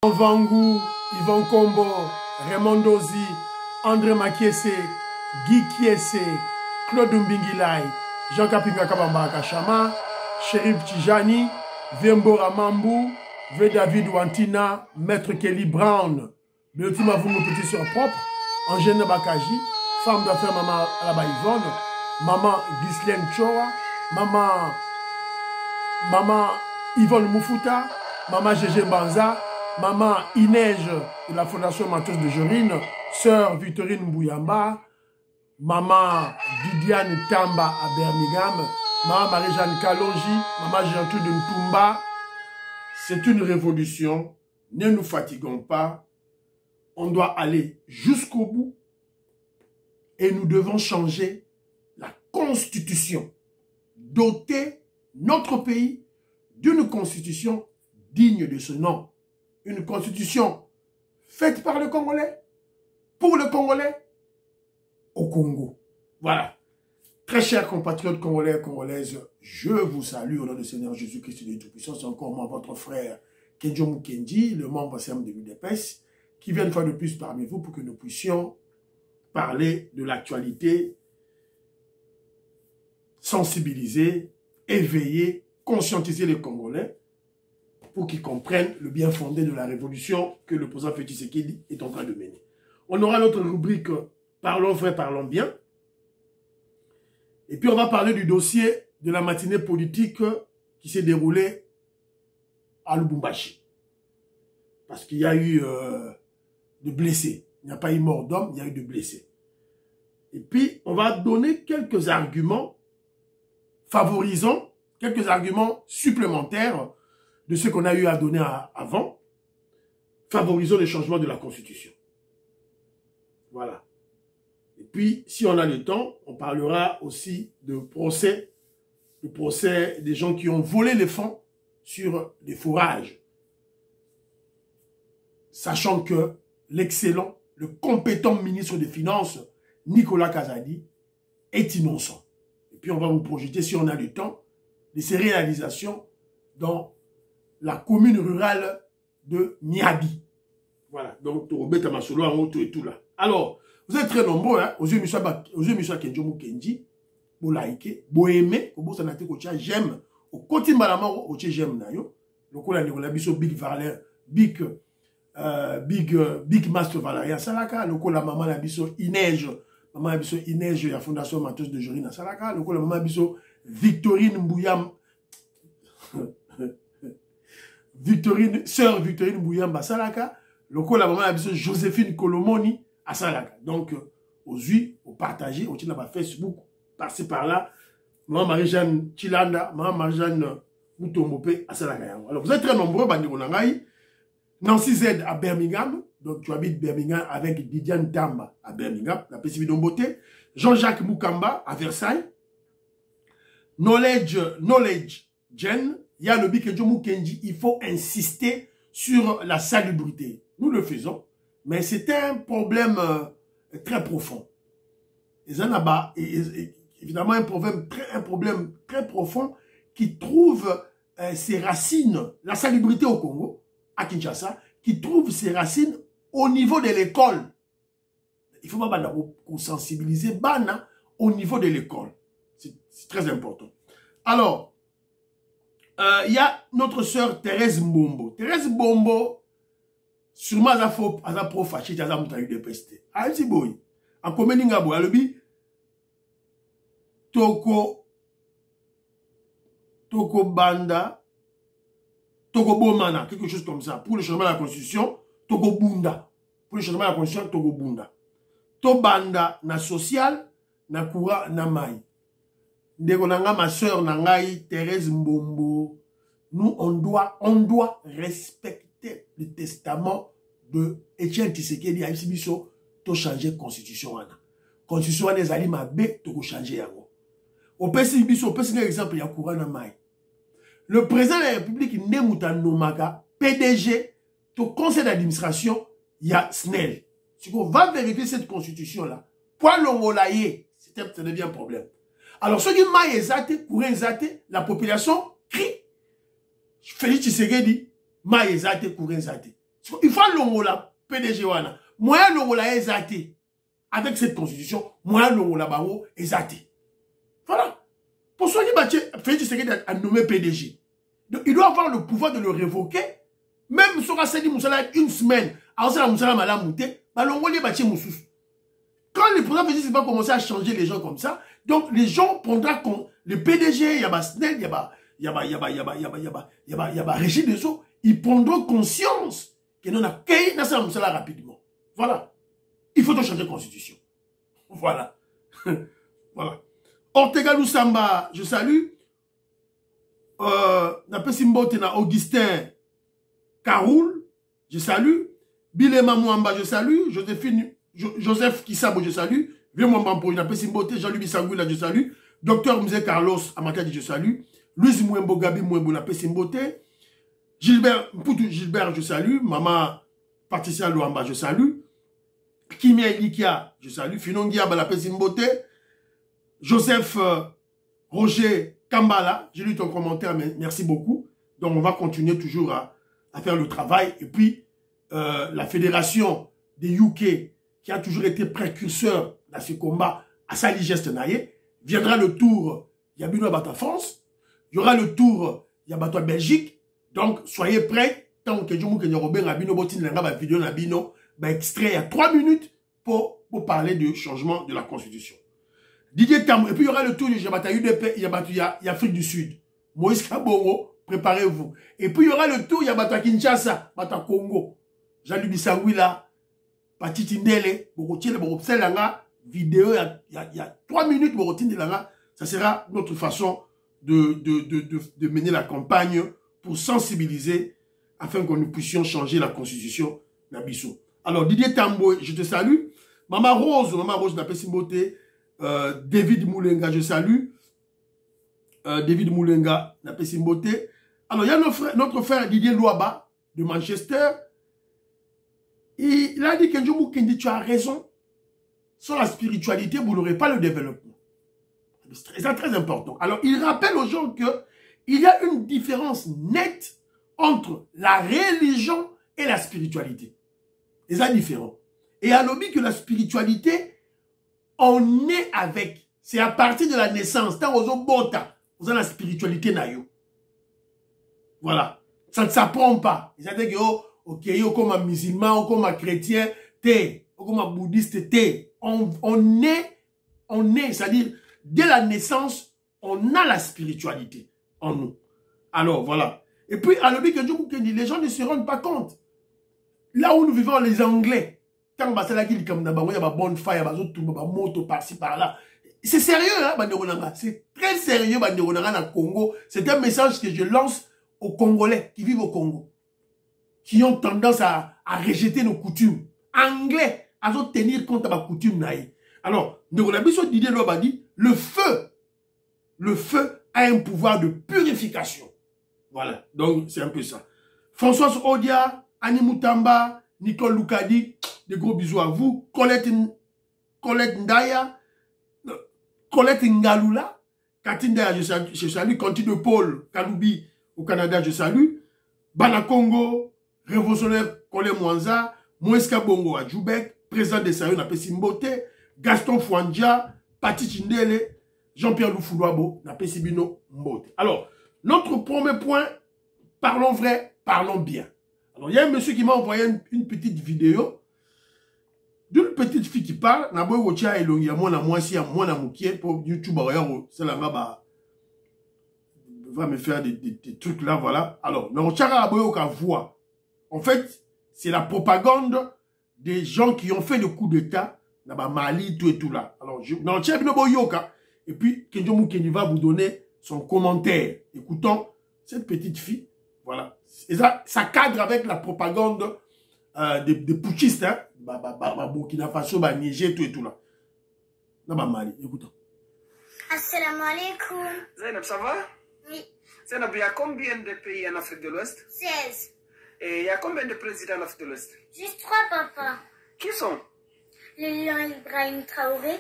Vangu, Yvan Kombo, Raymond Dozi, André Makiese, Guy Kiese, Claude Mbingilai, Jean Kapinga Kabamba Kachama, Sherif Tijani, Vembora Mambu, V. David Wantina, Maître Kelly Brown, Beotima Vungu Petit Soeur Propre, Angène Bakaji, femme d'affaires Maman Alaba Yvonne, Maman Ghislaine Choa, Maman Yvonne Moufuta, Maman Gégé Banza, Maman Inège de la Fondation Menteuse de Jorine, Sœur Victorine Mbouyamba, Maman Didiane Tamba à Birmingham, Maman Marie-Jeanne Kalonji, Maman Gertrude Ntumba. C'est une révolution, ne nous fatiguons pas, on doit aller jusqu'au bout et nous devons changer la constitution, doter notre pays d'une constitution digne de ce nom. Une constitution faite par le Congolais, pour le Congolais, au Congo. Voilà. Très chers compatriotes congolais et congolaises, je vous salue au nom du Seigneur Jésus-Christ de Tout-Puissant. C'est encore moi, votre frère Kenjo Mukendi, le membre CM de l'UDPS, qui vient une fois de plus parmi vous pour que nous puissions parler de l'actualité, sensibiliser, éveiller, conscientiser les Congolais pour qu'ils comprennent le bien fondé de la révolution que le président Félix Tshisekedi est en train de mener. On aura notre rubrique « Parlons vrai, parlons bien ». Et puis on va parler du dossier de la matinée politique qui s'est déroulée à Lubumbashi. Parce qu'il y a eu de blessés. Il n'y a pas eu mort d'homme, il y a eu de blessés. Et puis on va donner quelques arguments favorisant, quelques arguments supplémentaires de ce qu'on a eu à donner avant, favorisant le changement de la Constitution. Voilà. Et puis, si on a le temps, on parlera aussi de procès des gens qui ont volé les fonds sur des fourrages. Sachant que l'excellent, le compétent ministre des Finances, Nicolas Kazadi, est innocent. Et puis, on va vous projeter, si on a le temps, de ces réalisations dans la commune rurale de Miabi. Voilà. Donc, Robert Masolo en haut et tout là. Alors, vous êtes très nombreux, hein, aux yeux de M. Kenjo Mukendi, vous likez, vous aimez, vous sanate kocha, j'aime, au côté malama, au j'aime nayo, le coup là, on a biso Big Valère, Big Master Valeria Salaka, le coup la maman la biso Inège, maman la biso Inège, la Fondation Menteuse de Jorine à Salaka, le coup la maman biso Victorine Mbouyam, Sœur Victorine Mbouyamba Salaka, le coup la maman la biso Joséphine Kolomoni à Salaka. Donc, aux yeux, au partager, au tient dans Facebook, par-ci par-là, maman Marie-Jeanne Chilanda, maman Marie-Jeanne Moutomopé à Salaka. Alors, vous êtes très nombreux, Bandi Monangaï. Nancy Z à Birmingham, donc tu habites Birmingham avec Didiane Tamba à Birmingham, la PCB Domboté. Jean-Jacques Moukamba à Versailles. Knowledge Jen, il y a le Bikenjo Mukendi, il faut insister sur la salubrité. Nous le faisons, mais c'est un problème très profond. Évidemment, un problème très profond qui trouve ses racines, la salubrité au Congo, à Kinshasa, qui trouve ses racines au niveau de l'école. Il faut pas sensibiliser Bana au niveau de l'école. C'est très important. Alors, il y a notre sœur Thérèse Mbombo. Thérèse Mbombo, sûrement, elle a pro-faché, elle a monté de peste. Ah, c'est beau. En commune, il y a le Toko Banda, Toko Bomana, quelque chose comme ça. Pour le changement de la Constitution, Toko Bunda. Pour le changement de la Constitution, Toko Bunda. To Banda, na social, na Koura, na Mai. Ndeko nanga, ma soeur Nangai, Thérèse Mbombo. Nous, on doit respecter le testament de Etienne Tshisekedi à Isibiso, to changer la Constitution. Constitution, les alliés mabé, to changer yango. Au PCBiso, un exemple, il y a Koura, na Mai. Le président de la République, Nemouta Nomaka, PDG, au conseil d'administration, il y a SNEL. Si on va vérifier cette constitution-là, point l'ongolaye, ça devient un problème. Alors, ceux qui maillent la population crie. Félix Tshisekedi, maillent courent Il faut l'ongola PDG wana. Moyen l'ongola exaté. Avec cette constitution, moyen l'ongola bango exaté. Voilà. Pour soigner Félix Tshisekedi a nommé PDG. Donc, il doit avoir le pouvoir de le révoquer. Même si on a dit Moussala une semaine, alors c'est la Moussala m'a monté, l'ongolais bâti Moussous. Quand le président Félix Tshisekedi va commencer à changer les gens comme ça, donc les gens prendront compte, le PDG, il y a Snell, il y a Régis Dessau, ils prendront conscience que nous avons créé ça rapidement. Voilà. Il faut donc changer la constitution. Voilà. Voilà. Ortega Lusamba, je salue. Augustin Karoul, je salue. Bilema Mwamba, je salue. Joseph Kisabo, je salue. Vieux Mwamba pour une Simbote, Jean-Louis Bissangouila, je salue. Docteur Mzé Carlos Amatadi, je salue. Louis Mwembo Gabi Mwembo, la Simbote. Gilbert Mpoutou Gilbert, je salue. Maman Patricia Luamba, je salue. Kimia Ilikia, je salue. Finongia, la Simbote. Joseph Roger Kambala, j'ai lu ton commentaire, mais merci beaucoup. Donc on va continuer toujours à faire le travail. Et puis, la fédération des UK, qui a toujours été précurseur dans ce combat, à Sali Geste Naye, viendra le tour Yabino Bato France, il y aura le tour Yabato Belgique. Donc soyez prêts. Tant que je vous Robin Rabino Botin Langa vidéo Nabino, extrait à 3 minutes pour parler du changement de la constitution. Didier Tamou, et puis il y aura le tour du Yabata UDP, Yabata Afrique du Sud. Moïse Kabongo, préparez-vous. Et puis il y aura le tour Yabata Kinshasa, Bata Congo. Jean-Louis Bissangouila, Patiti Ndele, Borotiele, Borotselanga, vidéo, il y a 3 minutes, Borotine Langa. Ça sera notre façon de mener la campagne pour sensibiliser afin que nous puissions changer la constitution d'Abisso. Alors Didier Tambo, je te salue. Maman Rose n'a pas Simboté. David Moulenga, je salue. David Moulenga, n'a pas Simboté. Alors, il y a notre frère Didier Louaba, de Manchester. Il a dit que tu as raison. Sans la spiritualité, vous n'aurez pas le développement. C'est très important. Alors, il rappelle aux gens qu'il y a une différence nette entre la religion et la spiritualité. C'est différent. Et à l'objet que la spiritualité, on est avec. C'est à partir de la naissance. Tant aux bota, vous avez la spiritualité naïo. Voilà. Ça ne s'apprend pas. C'est-à-dire que, ok, comme un musulman, comme un chrétien, comme un bouddhiste, on est, c'est-à-dire, dès la naissance, on a la spiritualité en nous. Alors, voilà. Et puis, à l'objet que les gens ne se rendent pas compte. Là où nous vivons, les Anglais, quand on a dit comme il y a bonne fire, il y a moto par-ci par-là. C'est sérieux, hein, Banderonanga. C'est très sérieux, Banderonanga, dans le Congo. C'est un message que je lance aux Congolais qui vivent au Congo, qui ont tendance à rejeter nos coutumes. Anglais, à tenir compte de ma coutume. Alors, Ndoronabiso Didier Loba dit, le feu a un pouvoir de purification. Voilà, donc c'est un peu ça. Françoise Odia, Annie Moutamba, Nicole Loukadi, des gros bisous à vous. Colette Ndaya, Colette Ngalula, Cathy Ndaya, je salue. Conti de Paul, Kaloubi, au Canada, je salue. Banakongo, révolutionnaire Kole Mwanza, Moeska Bongo à Djoubek, président de Sayo Napé Simbote, Gaston Fouandja, Pati Chindele, Jean-Pierre Loufoulouabo, Napé Sibino Mbote. Alors, notre premier point, parlons vrai, parlons bien. Alors, il y a un monsieur qui m'a envoyé une petite vidéo d'une petite fille qui parle. Na boy wocha elongi ya mwana mwasi ya mwana mukie pour YouTube c'est la ngaba va me faire des trucs là, voilà. Alors, na wocha boy ka voix. En fait, c'est la propagande des gens qui ont fait le coup d'état na ba Mali tout et tout là. Alors, na wocha bino boyoka et puis Kenjo Mukeni va vous donner son commentaire. Écoutons cette petite fille, voilà. Et ça cadre avec la propagande des putschistes, hein. Burkina Faso, Niger, tout et tout là. Mali, écoutons. Assalamu alaikum. Zainab, ça va? Oui. Zainab, il y a combien de pays en Afrique de l'Ouest? 16. Et il y a combien de présidents en Afrique de l'Ouest? Juste 3, papa. Qui sont? Le lion Ibrahim Traoré,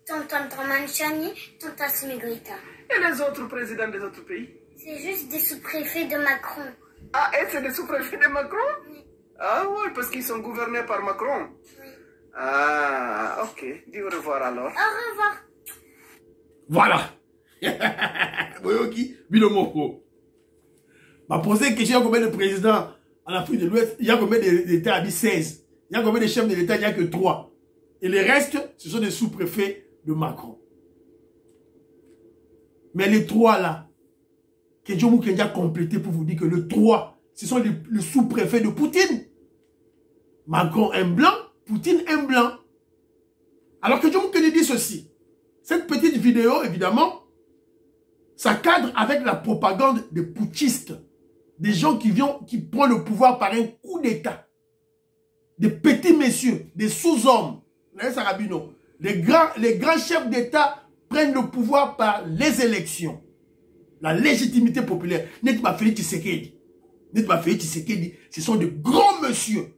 tonton Dramane Chani, tonton Assimi Goïta. Et les autres présidents des autres pays? C'est juste des sous-préfets de Macron. Ah, et c'est des sous-préfets de Macron? Oui. Ah oui, parce qu'ils sont gouvernés par Macron. Oui. Ah, ok. Dis au revoir alors. Au revoir. Voilà. Boyoki, Bilomoko. M'a posé une question, il y a combien de présidents en Afrique de l'Ouest? Il y a combien d'États? Il y a 16. Il y a combien de chefs de l'État? Il n'y a que 3. Et les restes, ce sont des sous-préfets de Macron. Mais les 3 là, que Djomou Kenya a complété pour vous dire que le 3, ce sont les sous-préfets de Poutine. Macron est blanc, Poutine est blanc. Alors que Djomou Kenya dit ceci. Cette petite vidéo, évidemment, ça cadre avec la propagande des putschistes. Des gens qui prennent le pouvoir par un coup d'État. Des petits messieurs, des sous-hommes. Les grands chefs d'État prennent le pouvoir par les élections. La légitimité populaire. N'est pas Félix Tshisekedi. N'est pas Félix Tshisekedi. Ce sont de grands messieurs.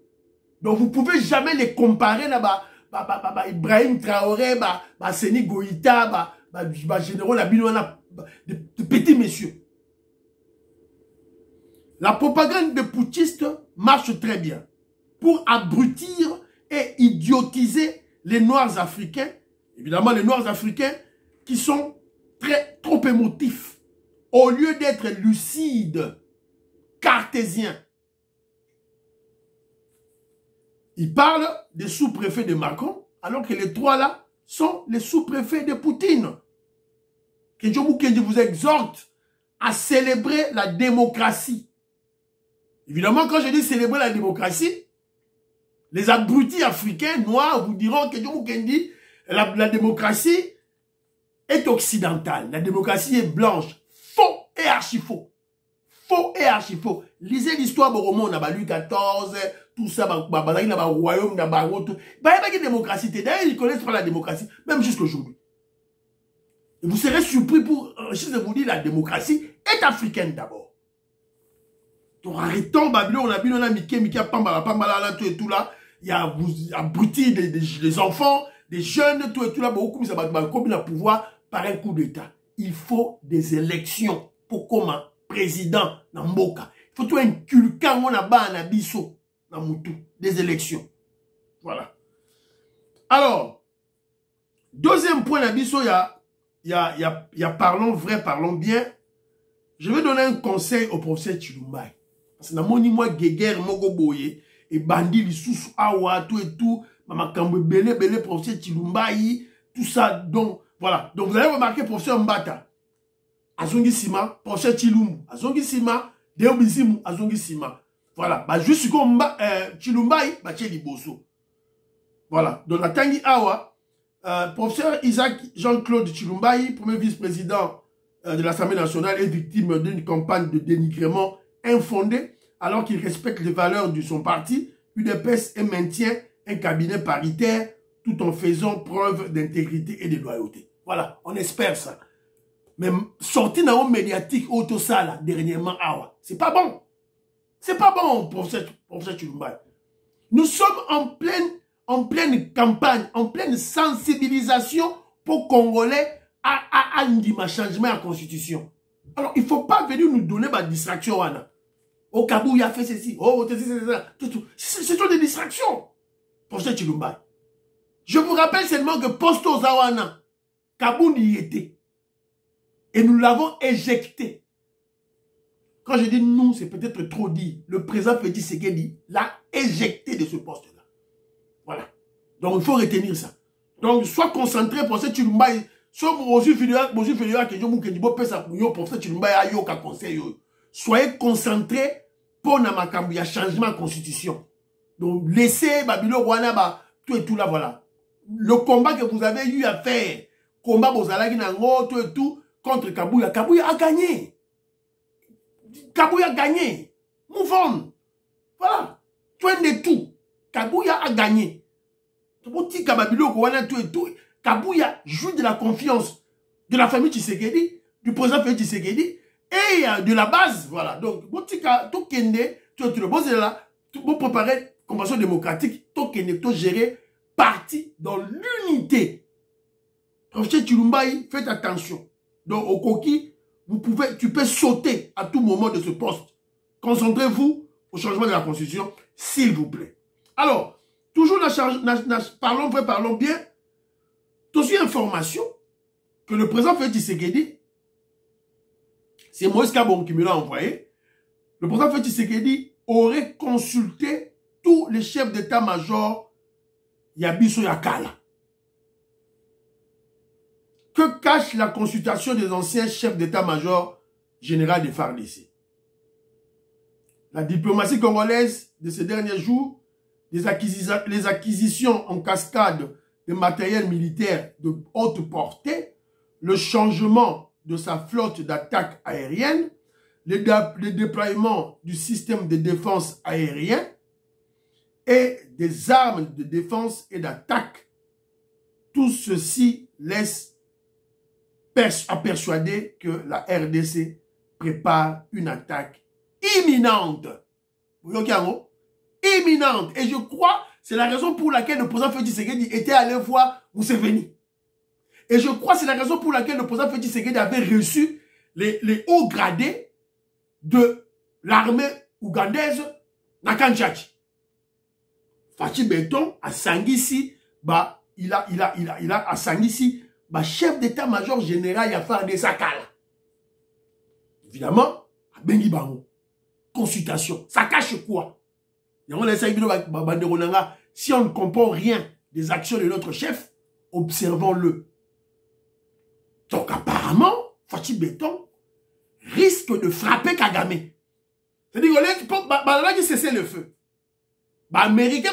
Donc vous ne pouvez jamais les comparer là-bas. Ibrahim Traoré, Seni Goïta, Général Labino, de petits messieurs. La propagande des putschistes marche très bien pour abrutir et idiotiser les Noirs africains. Évidemment, les Noirs africains qui sont trop émotifs. Au lieu d'être lucides, cartésiens. Ils parlent des sous-préfets de Macron, alors que les 3 là sont les sous-préfets de Poutine. Kenjomou Kendi vous exhorte à célébrer la démocratie. Évidemment, quand je dis célébrer la démocratie, les abrutis africains noirs vous diront que Kenjomou Kendi, la démocratie est occidentale. La démocratie est blanche. Faux et archi-faux. Faux et archi-faux. Lisez l'histoire de Roman, on a Louis XIV, tout ça, on a royaume, on a tout. Il n'y a pas de démocratie. D'ailleurs, ils ne connaissent pas la démocratie, même jusqu'aujourd'hui. Et vous serez surpris pour je vous dire la démocratie est africaine d'abord. Donc arrêtons, Babylone, on a Mickey, Pambala, tout et tout là. Il y a abruti des enfants, des jeunes, tout et tout là, beaucoup, mais ça va comme le pouvoir par un coup d'État. Il faut des élections pour comment président dans Mboka. Il faut tout inculquer on a bas en abisso dans Moutou. Des élections. Voilà. Alors, deuxième point d'abisso, il y a parlons vrai, parlons bien. Je vais donner un conseil au professeur Chilumbaye. Parce que dans mon moi guéguerre, mogo boye, et bandit, les sous awa, tout et tout, maman kambe belé, professeur Chilumbaye, tout ça, donc, voilà. Donc, vous allez remarquer, professeur Mbata, Azongi Sima, professeur Chilumbu, Azongi Sima, Deobizimu, Azongi Sima. Voilà. Bah, juste comme Chilumbaye, bah, Tcheli Bosso. Voilà. Donc, la Tangi Awa, professeur Isaac Jean-Claude Chilumbaye, premier vice-président de l'Assemblée nationale, est victime d'une campagne de dénigrement infondée, alors qu'il respecte les valeurs de son parti, UDPS et maintient un cabinet paritaire, tout en faisant preuve d'intégrité et de loyauté. Voilà, on espère ça. Mais sortir dans le médiatique, auto ça là, dernièrement, c'est pas bon. C'est pas bon, professeur Chilumbaye. Nous sommes en pleine campagne, en pleine sensibilisation pour Congolais à un changement à la Constitution. Alors, il ne faut pas venir nous donner ma distraction. Au Kabou, il a fait ceci. Oh, ce sont des distractions. Professeur Chilumbaye. Je vous rappelle seulement que Posto Zawana, Kabou y était. Et nous l'avons éjecté. Quand je dis nous, c'est peut-être trop dit. Le président Félix Tshisekedi l'a éjecté de ce poste-là. Voilà. Donc, il faut retenir ça. Donc, sois concentré, professeur Chilumbaye. Soyez concentrés pour un changement de constitution. Donc, laissez Babylone, Rwanda, tout et tout là, voilà. Le combat que vous avez eu à faire, combat Bozalagi Nango, tout et tout, contre Kabouya. Kabouya a gagné. Kabouya a gagné. Move on. Voilà. Point de tout. Kabouya a gagné. Babylone, Rwanda, tout et tout. Kabouya joue de la confiance de la famille Tshisekedi, du président Félix Tshisekedi et de la base. Voilà. Donc, tout Kende, tout le bon, c'est là, pour préparer la convention démocratique, tout Kende, tout gérer parti dans l'unité. Professeur Chilumbaye, faites attention. Donc, au coquille, tu peux sauter à tout moment de ce poste. Concentrez-vous au changement de la Constitution, s'il vous plaît. Alors, toujours, parlons vrai, parlons bien. Aussi information que le président Félix Tshisekedi, c'est Moïse Kabon qui me l'a envoyé, le président Félix Tshisekedi aurait consulté tous les chefs d'état-major Yabiso Yakala. Que cache la consultation des anciens chefs d'état-major général des FARDC? La diplomatie congolaise de ces derniers jours, les acquisitions en cascade de matériel militaire de haute portée, le changement de sa flotte d'attaque aérienne, le déploiement du système de défense aérien et des armes de défense et d'attaque. Tout ceci laisse à persuader que la RDC prépare une attaque imminente. Vous voyez, imminente. Et je crois, c'est la raison pour laquelle le président Félix Tshisekedi était allé voir Museveni. Et je crois, c'est la raison pour laquelle le président Félix Tshisekedi avait reçu les hauts gradés de l'armée ougandaise Nakanchachi. Fachi Beton a Sangisi, il a à Sangisi, chef d'état-major général, il a fait des Sakala. Évidemment, à Bengi Bango. Consultation. Ça cache quoi? Si on ne comprend rien des actions de notre chef, observons-le. Donc apparemment, Fachi Beton risque de frapper Kagame. C'est-à-dire qu'il faut cesser le feu. Américain,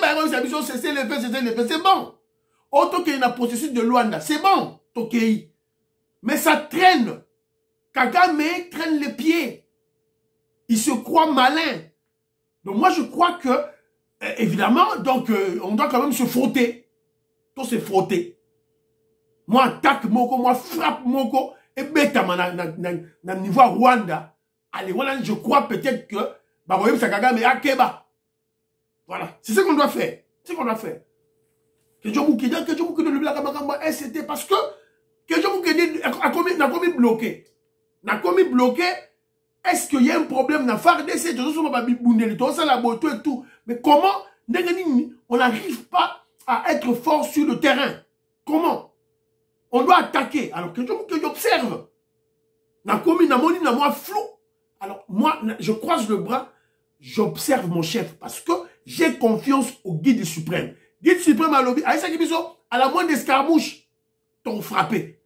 cesser le feu, c'est bon. Autant qu'il y a un processus de Luanda, c'est bon, Tokei. Mais ça traîne. Kagame traîne les pieds. Il se croit malin. Donc moi je crois que, évidemment, donc on doit quand même se frotter. Tout se frotter. Moi attaque Moko, moi frappe Moko, et bêta na niveau Rwanda. Allez, voilà, je crois peut-être que Kagame Akeba. Voilà, c'est ce qu'on doit faire. C'est ce qu'on doit faire. Que Dieu vous c'était parce que Dieu vous a commis bloqué. N'a commis bloqué. Est-ce qu'il y a un problème dans FARDC? Et tout. Mais comment on n'arrive pas à être fort sur le terrain? Comment? On doit attaquer. Alors que j'observe. N'a commis moi flou. Alors moi, je croise le bras, j'observe mon chef parce que j'ai confiance au guide suprême. Guide suprême à lobby, à la moindre escarmouche, t'ont frappé.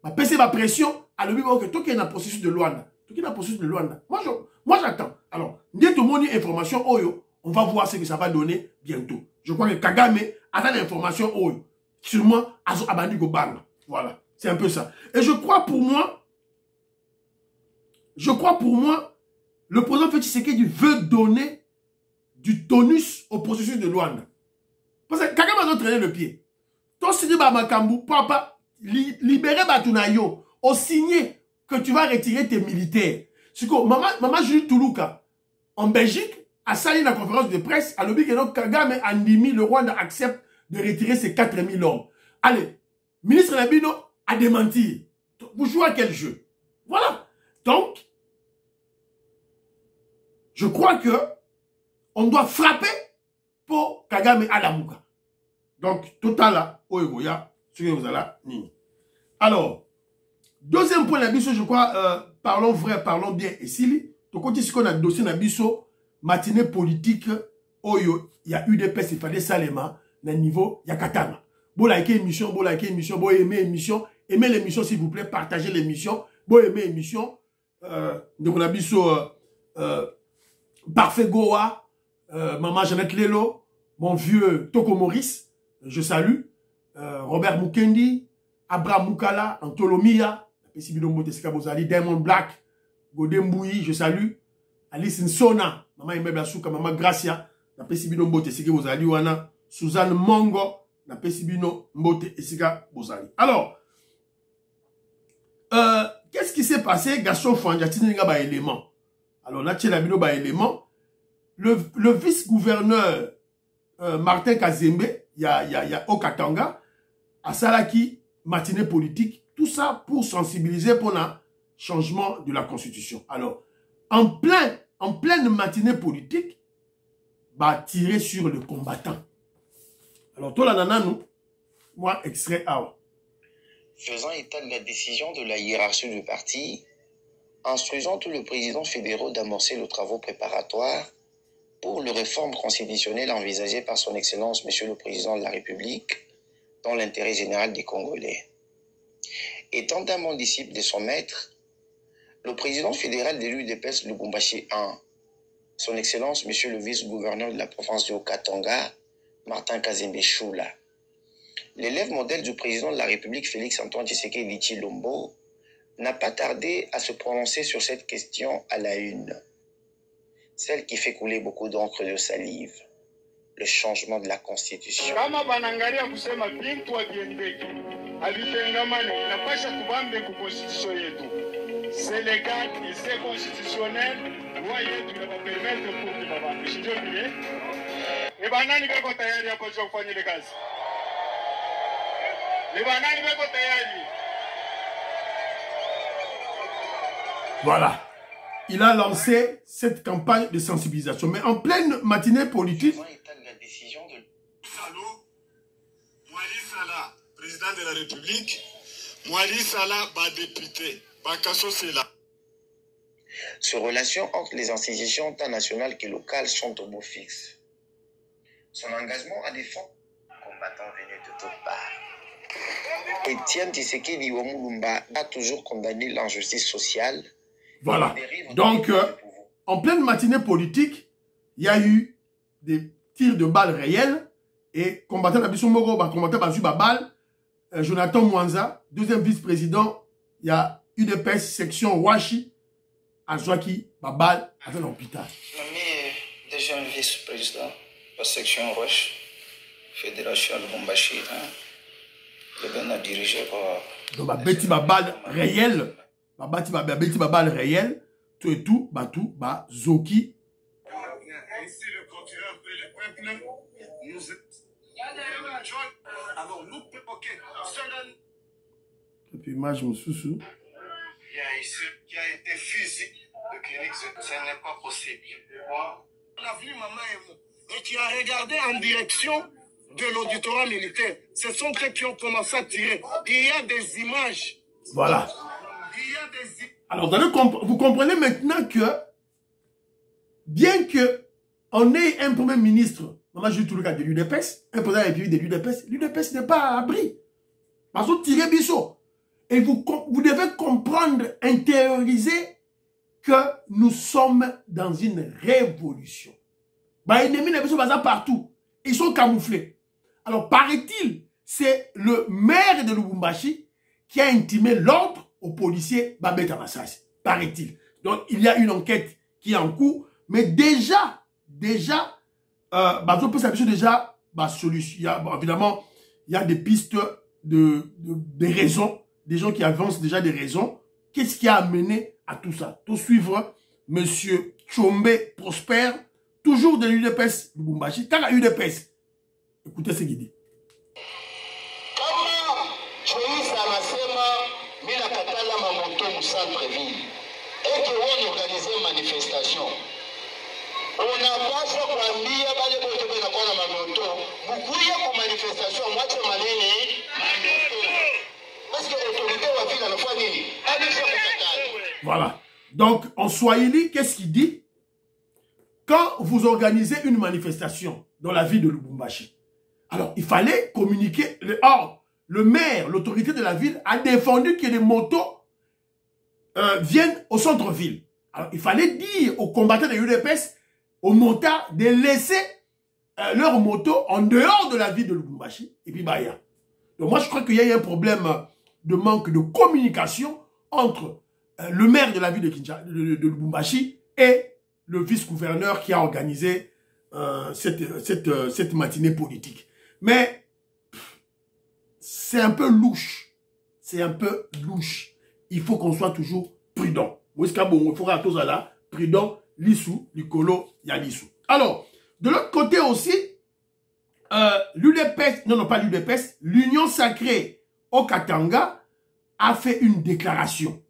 Ma PC, ma pression, à lobby, ok, toi qui es dans le processus de Luanda. Moi, j'attends. Alors, dès tout le monde information, on va voir ce que ça va donner bientôt. Je crois que Kagame attend l'information, sûrement, Abandi Gobang. Voilà, c'est un peu ça. Et je crois pour moi, le président Félix Tshisekedi veut donner du tonus au processus de Luanda. Parce que Kagame a traîné le pied. Toi, si tu vas Makambu, papa, libérer Batunayo, au signé que tu vas retirer tes militaires. C'est que maman Julie Toulouka, en Belgique, a sali la conférence de presse, à l'objet que Kagame Andimi, le Rwanda accepte de retirer ses 4000 hommes. Allez, ministre Nabino a démenti. Vous jouez à quel jeu? Voilà. Donc, je crois que on doit frapper pour Kagame Alamuka. Donc, total là, Oegoya, ce que vous allez nini. Alors, deuxième point, Nabiso, je crois, parlons vrai, parlons bien. Et si, tu côté ce qu'on a dossier Nabiso, matinée politique, Oyo, il y a UDPS, il fallait Salema, na niveau Yakatama. Bon, like émission, bon, aimer émission, aimez l'émission, s'il vous plaît, partagez l'émission, bon, aimez émission, donc Nabiso, Parfait Goa, Maman Jeannette Lelo, mon vieux Toko Maurice, je salue, Robert Mukendi, Abraham Mukala, Antolomia, Diamond Black, Godembouyi, je salue, Alice Nsona, Maman Imebe Asuka, Maman Gracia, Napesibino Mbote Sike Bozali Wana, Suzanne Mongo, Napesibino Mbote Esika Bozali. Alors, qu'est-ce qui s'est passé? Gaston Fandiatini nga ba élément. Alors là, tu as ba élément. Le vice-gouverneur Martin Kazembe, il y a Okatanga, à Salaki, matinée politique, tout ça pour sensibiliser pour le changement de la Constitution. Alors, en pleine matinée politique, va tirer sur le combattant. Alors, toi, là, nous, moi, extrait A. Faisant état de la décision de la hiérarchie du parti, instruisant tous les présidents fédéraux d'amorcer les travaux préparatoires pour les réformes constitutionnelles envisagées par son Excellence, Monsieur le Président de la République, dans l'intérêt général des Congolais. Étant un bon disciple de son maître, le président fédéral de l'UDPS Lubumbashi I, son Excellence, Monsieur le vice-gouverneur de la province du Haut-Katanga, Martin Kazembe Choula, l'élève modèle du président de la République, Félix-Antoine Tshisekedi Tshilombo, n'a pas tardé à se prononcer sur cette question à la une, celle qui fait couler beaucoup d'encre de salive, le changement de la Constitution. C'est légal et c'est constitutionnel. Loi yetu inapermettre pour que baba msije oublié. Et banani beko tayari hapo cha kufanya ile kazi. Et banani beko tayari. Voilà. Il a lancé cette campagne de sensibilisation. Mais en pleine matinée politique... Moali Sala, président de la République. Moali Sala, député. Ces relations entre les institutions tant nationales que locales sont au beau fixe. Son engagement à défendre les combattants venus de toutes parts. Étienne Tshisekedi Wamulumba a toujours condamné l'injustice sociale. Voilà. Donc, en pleine matinée politique, il y a eu des tirs de balles réels et combattant la Bissou Moro, combattant Basu Babal, Jonathan Mwanza, deuxième vice-président, il y a UDPS section Washi, Azwaki Babal, avec l'hôpital. Nommé deuxième vice-président, la section Washi, Fédération Lubumbashi, le bien a dirigé par... Donc, Betty Babal réel, Betty Babal réel, tout et tout, Batou, Zoki. Ainsi, le procureur et le peuple nous... Alors, nous, ok, selon... Et puis, image, mon sous-sous. Il y a ici qui a été physique de clinique, ce n'est pas possible. On a vu maman et qui a regardé en direction de l'auditorat militaire. Ce sont eux qui ont commencé à tirer. Il y a des images. Voilà. Il y a des... Alors, vous comprenez maintenant que, bien que on ait un premier ministre, moi j'ai eu tout le cas de l'UDPS, un président de la République de l'UDPS n'est pas à l'abri. Parce que tirer Bissot. Et vous devez comprendre, intérioriser que nous sommes dans une révolution. Les ennemis ne sont pas partout. Ils sont camouflés. Alors, paraît-il, c'est le maire de Lubumbashi qui a intimé l'ordre aux policiers Babet Amassas. Paraît-il. Donc, il y a une enquête qui est en cours. Mais déjà, évidemment, il y a des pistes des raisons. Des gens qui avancent déjà des raisons. Qu'est-ce qui a amené à tout ça? Tout suivre M. Tshombe Prosper, toujours de l'UDPS Lubumbashi. Quand la UDPS, écoutez ce qu'il dit. Et que on organise une manifestation. On a pas fait pour ambia bale bote bena kwa mamoto. Mukuya kwa manifestation mwache manene mamoto. Parce que l'autorité va faire la fois nini. Voilà. Donc en Swahili, qu'est-ce qu'il dit? Quand vous organisez une manifestation dans la ville de Lubumbashi, alors il fallait communiquer. Or, le maire, l'autorité de la ville a défendu que les motos viennent au centre-ville. Alors il fallait dire aux combattants de l'UDPS, aux motards, de laisser leurs motos en dehors de la ville de Lubumbashi. Et puis Baya. Donc moi je crois qu'il y a eu un problème de manque de communication entre le maire de la ville de Lubumbashi et le vice-gouverneur qui a organisé cette matinée politique. Mais c'est un peu louche. C'est un peu louche. Il faut qu'on soit toujours prudent. Il faut qu'on soit prudent. Lissou, Nicolo, Yalissou. Alors, de l'autre côté aussi, l'UDPS, non pas l'UDPS, l'Union Sacrée au Katanga a fait une déclaration.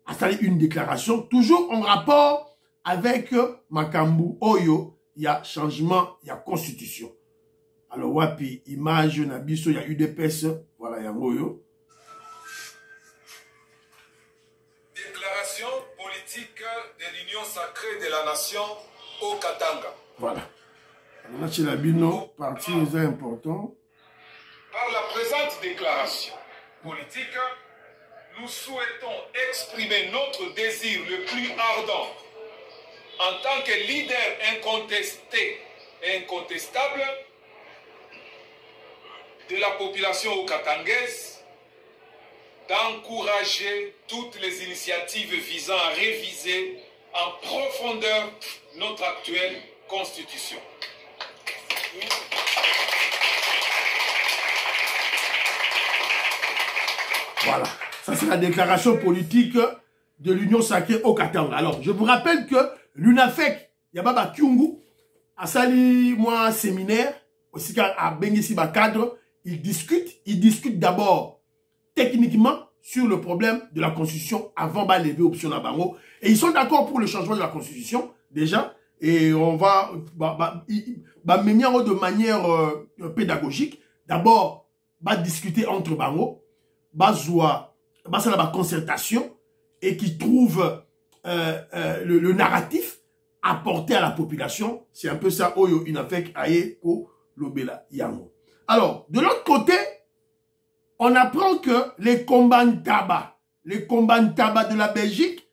A fait une déclaration, toujours en rapport avec Makambu Oyo, il y a changement, il y a constitution. Alors, wapi, image, nabiso, il y a UDPS, voilà, il y a Moyo. Déclaration politique de l'Union sacrée de la nation au Katanga. Voilà. Alors, là, la bino, partie est important. Par la présente déclaration politique, nous souhaitons exprimer notre désir le plus ardent en tant que leader incontesté et incontestable de la population okatangaise d'encourager toutes les initiatives visant à réviser en profondeur notre actuelle constitution. Voilà, ça c'est la déclaration politique de l'Union sacrée au Katanga. Alors, je vous rappelle que l'UNAFEC, Yababa Kyungu, a sali moi séminaire, aussi à Bengisi cadre, ils discutent d'abord techniquement sur le problème de la Constitution avant de lever option à Bango. Et ils sont d'accord pour le changement de la Constitution, déjà, et on va mener de manière pédagogique. D'abord, discuter entre Bango, la concertation et qui trouve le narratif apporté à la population. C'est un peu ça, Oyo Inafek Aye Ko Lobela Yango. Alors, de l'autre côté, on apprend que les combats de tabac de la Belgique,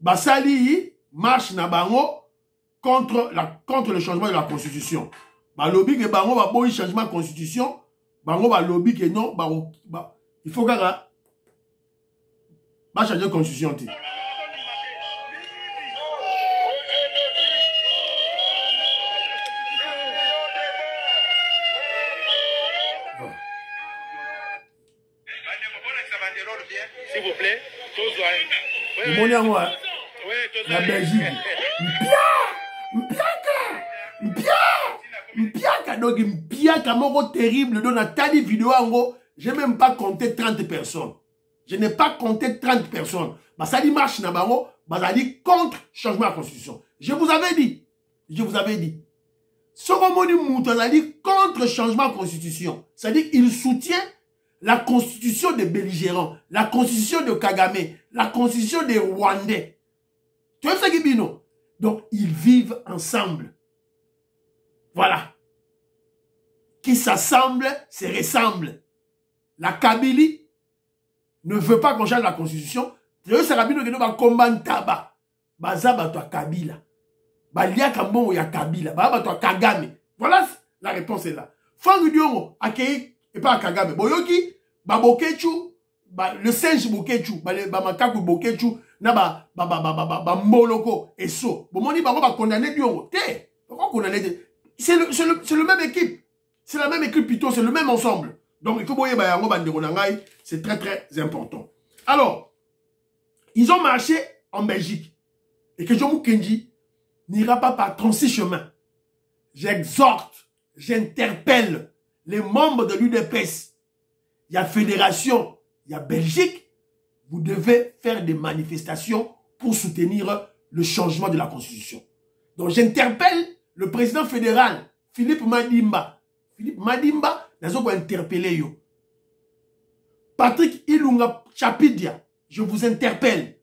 Basali marche na bango contre le changement de la Constitution. Lobby que bango va bon changement de Constitution, bango va lobby que non, il faut qu'on va changer de Constitution. S'il vous plaît, la Belgique. Mpiaka, donc mpiaka moko terrible, donc na tali vidéo ango, j'ai même pas compté 30 personnes. Je n'ai pas compté 30 personnes. Ça dit marche na bango, ça dit contre changement de la Constitution. Je vous avais dit. Ce qu'on ça dit contre changement de Constitution. C'est-à-dire qu'il soutient la Constitution des belligérants, la Constitution de Kagame, la Constitution des Rwandais. Tu vois ça qui est non? Donc, ils vivent ensemble. Voilà. Qui s'assemblent, se ressemblent. La Kabylie ne veut pas qu'on change la Constitution. Tu vois ça qui est non? Combat tabac. Bazaba toi Kabila. Balia Kambon ya Kabila. Bazaba toi Kagame. Voilà, la réponse est là. Franck Diongo, accueilli et pas Kagame. Boyoki, Babokechu, le singe Bokechu, Bamakaku Bokechu, na Mboloko et so. Bomoni Bango va condamner Diongo. Pourquoi condamner? C'est le même équipe. C'est la même équipe plutôt, c'est le même ensemble. Donc il faut boyer Bayango Banderonangai, c'est très très important. Alors, ils ont marché en Belgique. Et que Jomou Kenji n'ira pas par 36 chemins. J'exhorte, j'interpelle les membres de l'UDPS. Il y a fédération, il y a Belgique. Vous devez faire des manifestations pour soutenir le changement de la Constitution. Donc j'interpelle le président fédéral, Philippe Madimba. Philippe Madimba, nous allons interpeller yo. Patrick Ilunga Chapidia, je vous interpelle.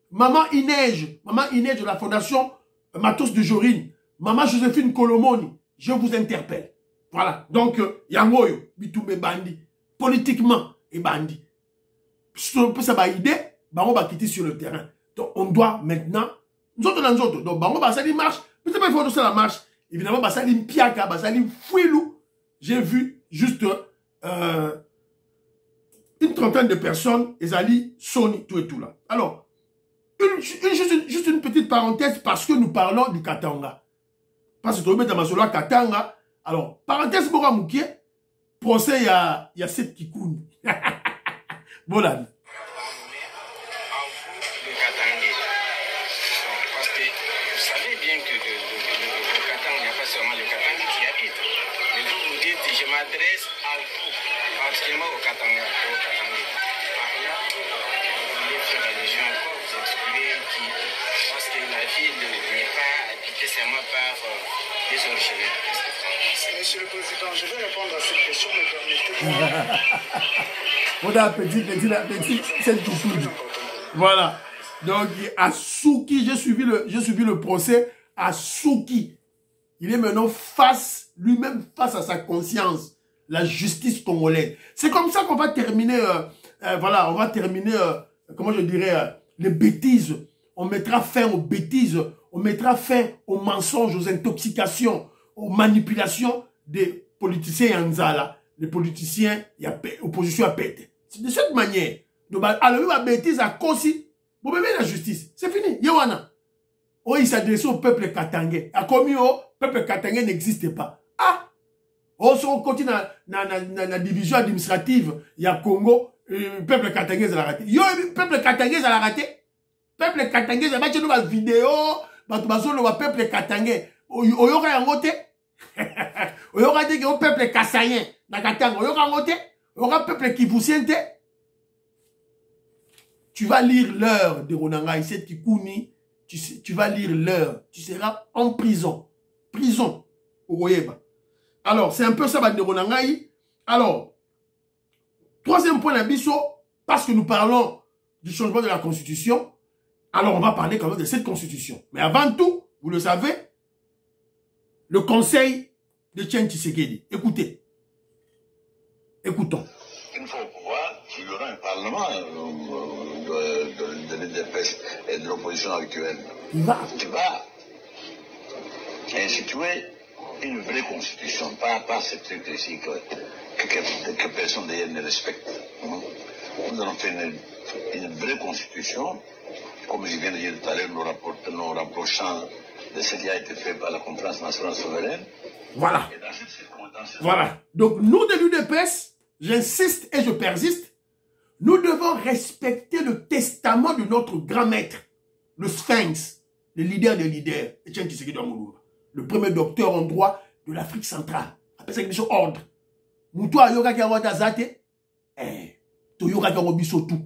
Maman Inej de la fondation Matos de Jorine, Maman Joséphine Kolomoni, je vous interpelle. Voilà. Donc, Yangoyo, Bitoumbe Bandi, politiquement, et Bandi. Pour ça, idée, on va quitter sur le terrain. Donc, on doit maintenant, nous autres, donc, on va salir marche, peut-être pas il faut faire la marche. Évidemment, on va salir Piaka, on va salir Fouilou. J'ai vu juste une trentaine de personnes, et Zali, Sony, tout et tout là. Alors, juste une petite parenthèse parce que nous parlons du Katanga. Parce que tu remets dans ma Katanga. Alors, parenthèse pour Mouké, procès, il y a 7 Kikoun. Voilà. Parce que vous savez bien que le Katanga, il n'y a pas seulement le Katanga qui habite. Mais vous dites, je m'adresse à vous, particulièrement au Katanga. Par là, vous voulez faire allusion encore, vous expliquer parce que la ville n'est pas habitée seulement par des archevêques. Monsieur le Président, je vais répondre à cette question, mais permettez-moi. On a petit, c'est tout. Voilà. Donc, à Souki, j'ai suivi le procès à Souki. Il est maintenant lui-même face à sa conscience, la justice congolaise. C'est comme ça qu'on va terminer, voilà, on va terminer, comment je dirais, les bêtises. On mettra fin aux bêtises, on mettra fin aux mensonges, aux intoxications, aux manipulations des politiciens Yanzala, les politiciens, opposition à pète. C'est de cette manière. Donc, alors, la bêtise à Kosi, vous mettez la justice. C'est fini. Yowana. Oh, il s'adresse au peuple katangais. A commis au peuple katangais n'existe pas. Ah! Oh, si on continue la division administrative, il y a Congo, peuple katangais a la raté. Yo, peuple katangais a la raté. Peuple katangais a battu une vidéo, le peuple katangais. Oyoka yangote. Oyoka dit que le peuple kassayen, na katanga, oyoka yangote. Oyoka peuple kivusiente. Tu vas lire l'heure de Ronanga, cette Kikouni. Tu vas lire l'heure, tu seras en prison. Prison. Alors, c'est un peu ça, de Ronangaï. Alors, troisième point d'ambition, parce que nous parlons du changement de la Constitution, alors on va parler quand même de cette Constitution. Mais avant tout, vous le savez, le conseil de Tien Tshisekedi. Écoutez. Écoutons. Une fois au pouvoir, il y aura un parlement de l'UDPS et de l'opposition actuelle. Il va instituer une vraie constitution, pas ce truc ici que personne d'ailleurs ne respecte. Nous allons faire une vraie constitution, comme je viens de dire tout à l'heure, nous rapprochant de ce qui a été fait par la conférence nationale souveraine. Voilà. Voilà. Donc nous de l'UDPS, j'insiste et je persiste, nous devons respecter le testament de notre grand maître, le Sphinx, le leader des leaders, Etienne Tshisekedi Amouloura, le premier docteur en droit de l'Afrique centrale. Après ça, il y a ordre. Moutoua yoga ki awata zate, to yoga ki awobiso tout.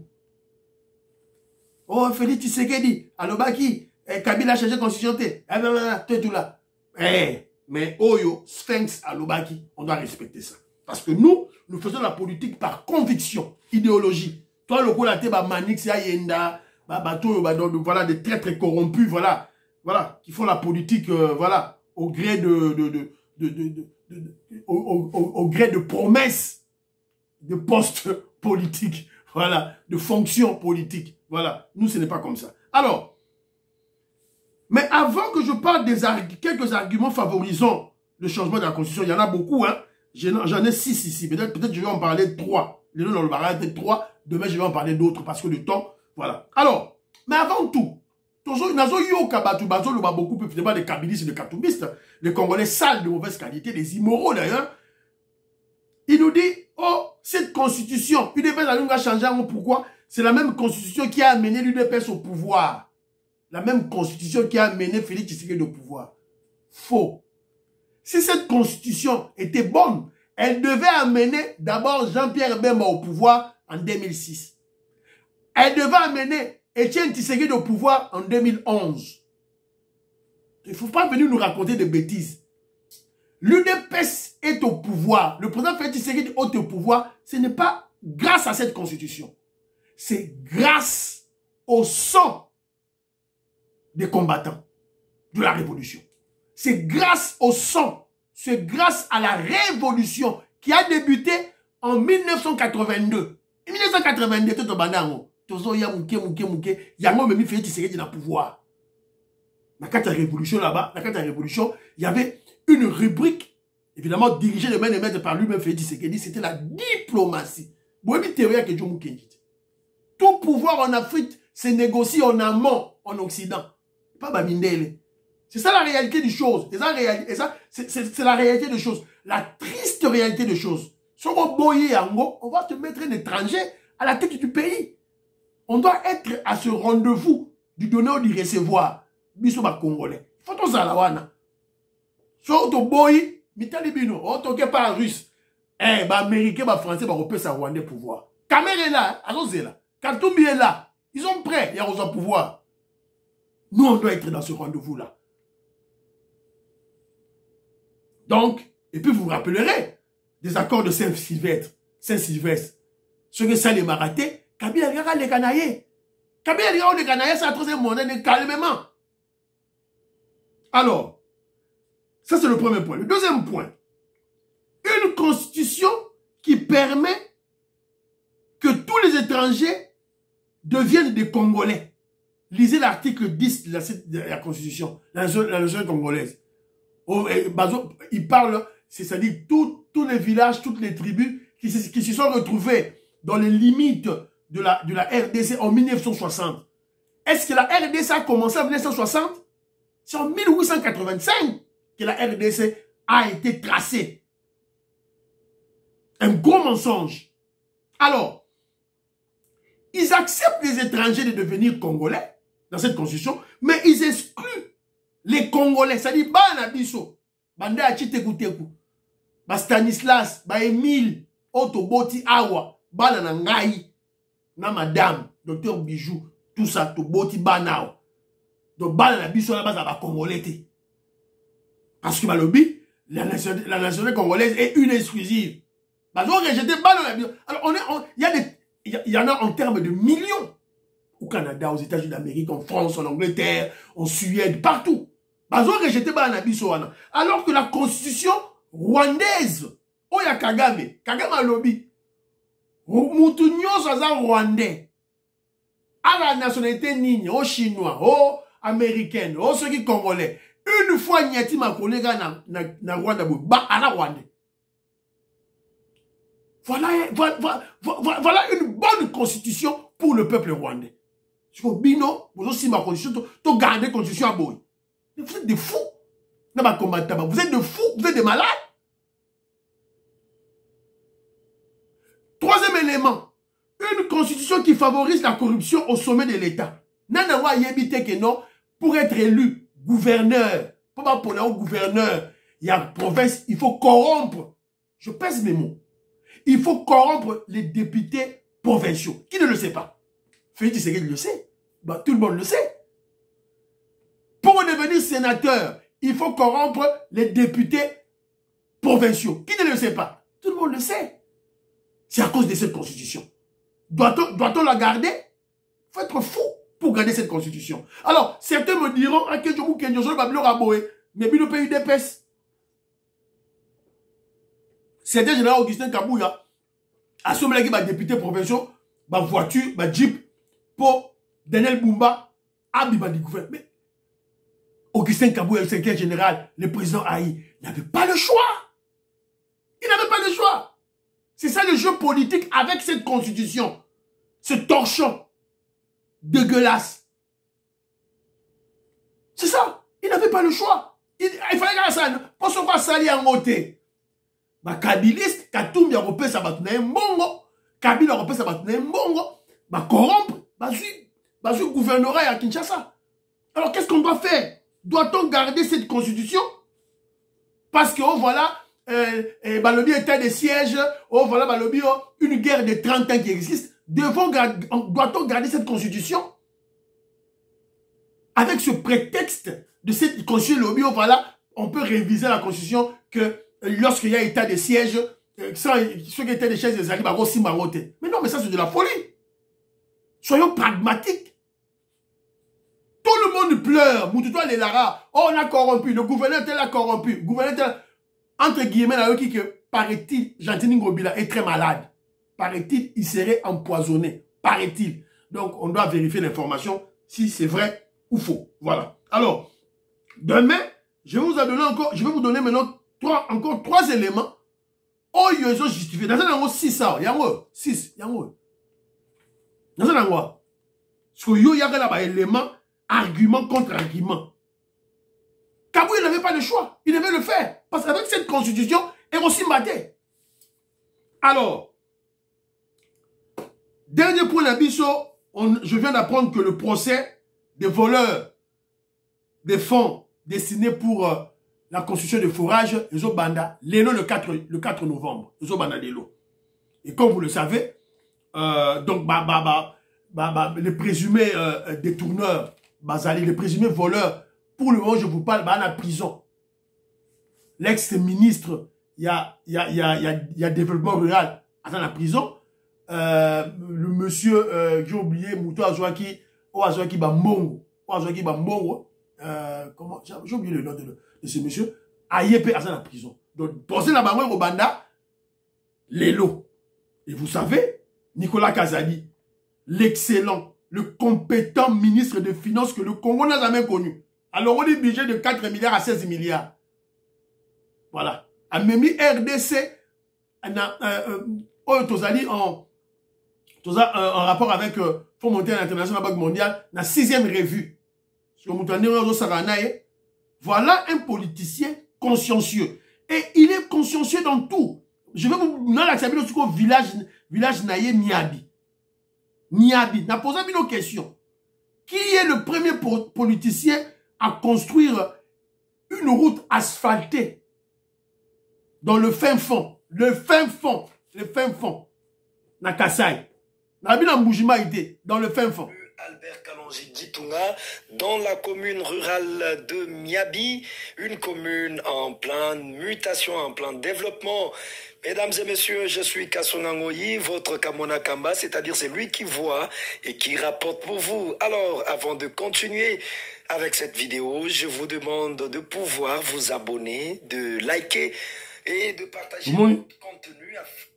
Oh, Félix Tshisekedi, alobaki, Kabila a changé de constitution, tout là. Mais Oyo, Sphinx, alobaki, on doit respecter ça. Parce que nous faisons la politique par conviction, idéologie. Toi, le coup, la tête, Manix, Yenda, voilà, des traîtres corrompus, voilà, qui font la politique, voilà, au gré au gré de promesses, de postes politiques, voilà, de fonctions politiques, voilà. Nous, ce n'est pas comme ça. Alors, mais avant que je parle des quelques arguments favorisant le changement de la Constitution, il y en a beaucoup, hein. J'en ai 6 ici. Peut-être je vais en parler 3. Les noms dans le barrage, peut-être 3. Demain, je vais en parler d'autres parce que le temps, voilà. Alors, mais avant tout, beaucoup plus des kabilistes et des katoubistes, les Congolais sales de mauvaise qualité, les immoraux d'ailleurs. Il nous dit, oh, cette constitution, l'UDPS a changé, pourquoi? C'est la même constitution qui a amené l'UDPS au pouvoir. La même constitution qui a amené Félix Tshisekedi au pouvoir. Faux. Si cette constitution était bonne, elle devait amener d'abord Jean-Pierre Bemba au pouvoir en 2006. Elle devait amener Etienne Tshisekedi au pouvoir en 2011. Il ne faut pas venir nous raconter des bêtises. L'UDPS est au pouvoir. Le président Félix Tshisekedi est au pouvoir. Ce n'est pas grâce à cette constitution. C'est grâce au sang des combattants de la révolution. C'est grâce au sang, c'est grâce à la révolution qui a débuté en 1982. En 1982, tout le monde tozo ya mouké, yango memi Félix Tshisekedi na pouvoir. Dans la révolution là-bas, dans la révolution, il y avait une rubrique, évidemment dirigée de main et maître par lui-même Félix Tshisekedi, c'était la diplomatie. Tout pouvoir en Afrique se négocie en amont, en Occident. Pas Babindele. C'est ça la réalité des choses. Et ça, c'est la réalité des choses. La triste réalité des choses. Si on va te mettre un étranger à la tête du pays. On doit être à ce rendez-vous du donner ou du recevoir. Biso ba Congolais. Faut tout ça la wana. So to boy, mitalibino, on toque pas russe. Ba américain, ba français, ba européen, ça rwandais pouvoir. Kamer est là, Azose est là. Katoumbi est là. Ils sont prêts, il y a au pouvoir. Nous, on doit être dans ce rendez-vous-là. Donc, et puis vous vous rappellerez des accords de Saint-Sylvestre. Ce que ça les m'a raté, Kabila regarde les canaillés. Kabila regarde les canaillés, ça a troisième monnaie calmement. Alors, ça c'est le premier point. Le deuxième point, une constitution qui permet que tous les étrangers deviennent des Congolais. Lisez l'article 10 de la Constitution, la nation congolaise. Il parle, c'est-à-dire tous les villages, toutes les tribus qui se sont retrouvés dans les limites de la RDC en 1960. Est-ce que la RDC a commencé en 1960? C'est en 1885 que la RDC a été tracée. Un gros mensonge. Alors, ils acceptent les étrangers de devenir Congolais dans cette constitution, mais ils excluent les Congolais. C'est-à-dire, Banabiso, Banda Chitekuteku, Stanislas, Emile, Otoboti Awa, Bananangai, na madame, docteur Bijou, tout ça, Toboti Banao. Donc, Banabiso, là-bas, ça va Congolais. Parce que Balobi, la nationalité congolaise est une exclusive. Alors, il y en a en termes de millions. Au Canada, aux États-Unis d'Amérique, en France, en Angleterre, en Suède, partout. Alors que la constitution rwandaise, Oya Kagame Alobi, Moutounio Saza rwandais, à la nationalité nini, aux Chinois, aux Américaines, aux ceux qui Congolais, une fois Nyati ma collègue na Rwanda, à la Rwandais. Voilà une bonne constitution pour le peuple rwandais. Bino, vous aussi ma constitution, tu gardes la constitution à Boy. Vous êtes des fous. Vous êtes des fous, vous êtes des malades. Troisième élément, une constitution qui favorise la corruption au sommet de l'État. Nanawa yebite que non, pour être élu gouverneur, pour un gouverneur, il y a province, il faut corrompre. Je pèse mes mots. Il faut corrompre les députés provinciaux. Qui ne le sait pas? Félix Tshisekedi le sait. Bah, tout le monde le sait. Pour devenir sénateur, il faut corrompre les députés provinciaux. Qui ne le sait pas? Tout le monde le sait. C'est à cause de cette constitution. Doit-on la garder? Il faut être fou pour garder cette constitution. Alors, certains me diront, mais le pays d'épaisse. C'était général Augustin Kabouya, à ce moment-là, il député provincial, ma voiture, ma jeep, pour Daniel Bumba, Abiba du gouvernement. Mais Augustin Kabouya, le secrétaire général, le président Haï, n'avait pas le choix. Il n'avait pas le choix. C'est ça le jeu politique avec cette constitution. Ce torchon dégueulasse. C'est ça. Il n'avait pas le choix. Il fallait que ça, pour se faire salir en moté. Ba kabiliste, Katumbi a repé sa batne mbongo, Kabila a repé sa batne mbongo, ba corrompre, ba su gouvernorat à Kinshasa. Alors qu'est-ce qu'on doit faire? Doit-on garder cette constitution? Parce que oh voilà, Balobi état de siège, oh voilà Balobi, oh, une guerre de 30 ans qui existe. Doit-on garder cette constitution? Avec ce prétexte de cette constitution, oh voilà, on peut réviser la constitution que lorsqu'il y a état de siège, ceux qui étaient des sièges des alliés, aussi maroté. Mais non, mais ça c'est de la folie. Soyons pragmatiques. Tout le monde pleure. Moutoutoua les Lara. Oh, on a corrompu. Le gouverneur tel a corrompu. Le gouverneur tel, entre guillemets, là, qui que, paraît-il, Jean-Denis Ngobila est très malade. Paraît-il, il serait empoisonné. Paraît-il. Donc, on doit vérifier l'information si c'est vrai ou faux. Voilà. Alors, demain, je vais vous donner maintenant encore trois éléments. Oh, ils ont justifié. Dans un endroit 6 ans. Il y a un 6. Il y a un dans un endroit. Parce que il y a là élément, argument contre argument. Kabou, il n'avait pas le choix. Il devait le faire. Parce qu'avec cette constitution, il est aussi maté. Alors, dernier point d'Abisso, je viens d'apprendre que le procès des voleurs des fonds destinés pour la construction de forages, les Obanda, le 4 novembre, les Obanda Lelo. Et comme vous le savez, donc, les présumés détourneurs, les présumés voleurs, pour le moment, je vous parle, à la prison. l'ex-ministre, il y a développement rural dans la prison. Le monsieur, j'ai oublié, Mouto Azouaki, Azouaki Bambongo, comment, j'ai oublié le nom de ce monsieur, Ayepe dans la prison. Donc, posez la banque au Banda, Lelo. Et vous savez, Nicolas Kazadi, l'excellent, le compétent ministre des Finances que le Congo n'a jamais connu. Alors, on dit budget de 4 milliards à 16 milliards. Voilà. A même RDC, en rapport avec Fonds monétaire international, la Banque mondiale, la 6e revue. Voilà un politicien consciencieux. Et il est consciencieux dans tout. Je vais vous donner l'accepter au village Naye Niabi. Niabi. N'a posé une question. Qui est le premier politicien à construire une route asphaltée dans le fin fond? Le fin fond. Na Kassai. Nabina Mboujima été dans le fin fond. Albert Kalonji Gitunga, dans la commune rurale de Miabi, une commune en pleine mutation, en plein développement. Mesdames et messieurs, je suis Kassonangoyi, votre Kamona Kamba, c'est-à-dire c'est lui qui voit et qui rapporte pour vous. Alors, avant de continuer avec cette vidéo, je vous demande de pouvoir vous abonner, de liker et de partager notre contenu avec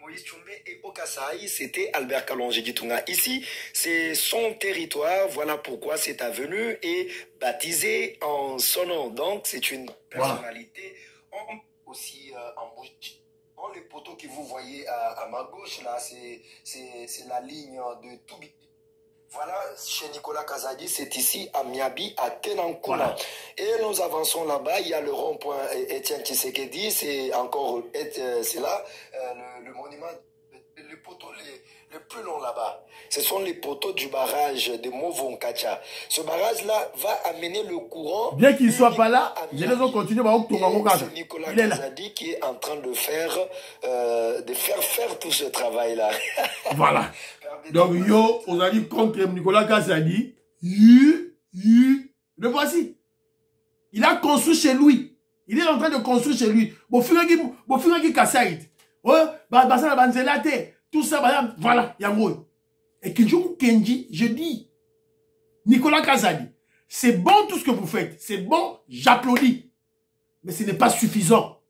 Moïse Tchombe et Okasaï. C'était Albert Kalonji Gitunga. Ici, c'est son territoire. Voilà pourquoi cette avenue est baptisée en son nom. Donc, c'est une personnalité. Aussi, les poteaux que vous voyez à ma gauche, là, c'est la ligne de Toubi. Voilà, chez Nicolas Kazadi, c'est ici à Miabi, à Tenankuna. Voilà. Et nous avançons là-bas, il y a le rond-point Étienne Tshisekedi, c'est encore, c'est là, le monument, le poteau le plus long là-bas. Ce sont les poteaux du barrage de Movonkacha. Ce barrage-là va amener le courant. Bien qu'il ne soit pas là, je les ai continué à c'est Nicolas Kazadi qui est en train de faire tout ce travail-là. Voilà. Donc, yo, on a dit contre Nicolas Kazadi, le voici. Il a construit chez lui. Il est en train de construire chez lui. Bon, Fingaki Kassaïd. Tout ça, voilà, Yango. Et Kinjoku Kenji, je dis, Nicolas Kazadi, c'est bon tout ce que vous faites. C'est bon, j'applaudis. Mais ce n'est pas suffisant.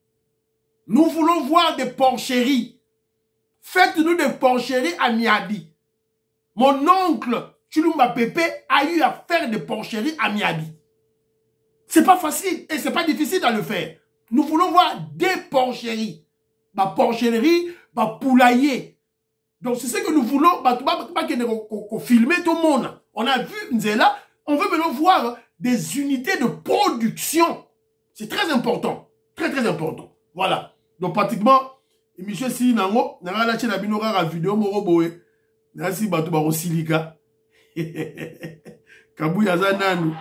Nous voulons voir des porcheries. Faites-nous des porcheries à Miabi. Mon oncle, Chulumba Pepe, a eu à faire des porcheries à Miabi. C'est pas facile et c'est pas difficile à le faire. Nous voulons voir des porcheries. Ma porcherie, ma poulailler. Donc c'est ce que nous voulons. Filmer tout le monde. On a vu Nzela. On veut maintenant voir des unités de production. C'est très important. Très très important. Voilà. Donc pratiquement, monsieur Sinango, n'a pas lâché la binora à vidéo moroboé. Merci Batou Baro Silika. Kabouya Zananu.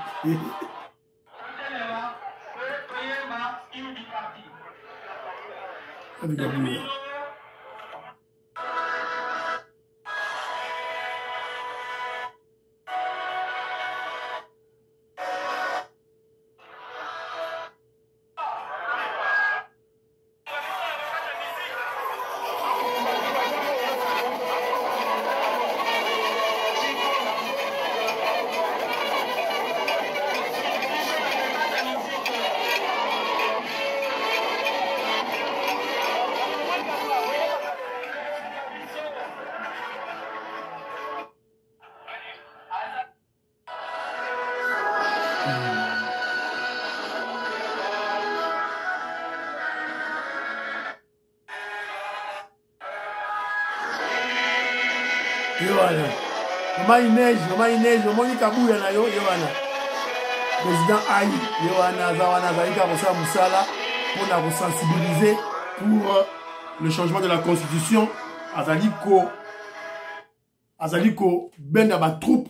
Kabouya. Yohana. Maman Inège, Moni Kabouya na yo, Yohana. Président Aïe, Yohana, Zawana, Zaïka, Rosa Moussala, pour nous sensibiliser pour le changement de la constitution. Azaliko, ben à troupe,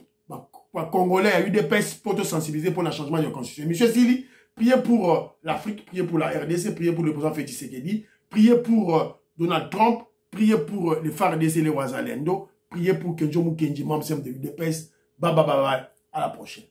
Congolais, a eu des PES pour te sensibiliser pour le changement de la constitution. Monsieur Sili, priez pour l'Afrique, priez pour la RDC, priez pour le président Félix Tshisekedi, priez pour Donald Trump, priez pour les FARDC et les Ouazalendo, priez pour Kenjomu Kenji, membre de l'UDPS. Bye bye bye bye. À la prochaine.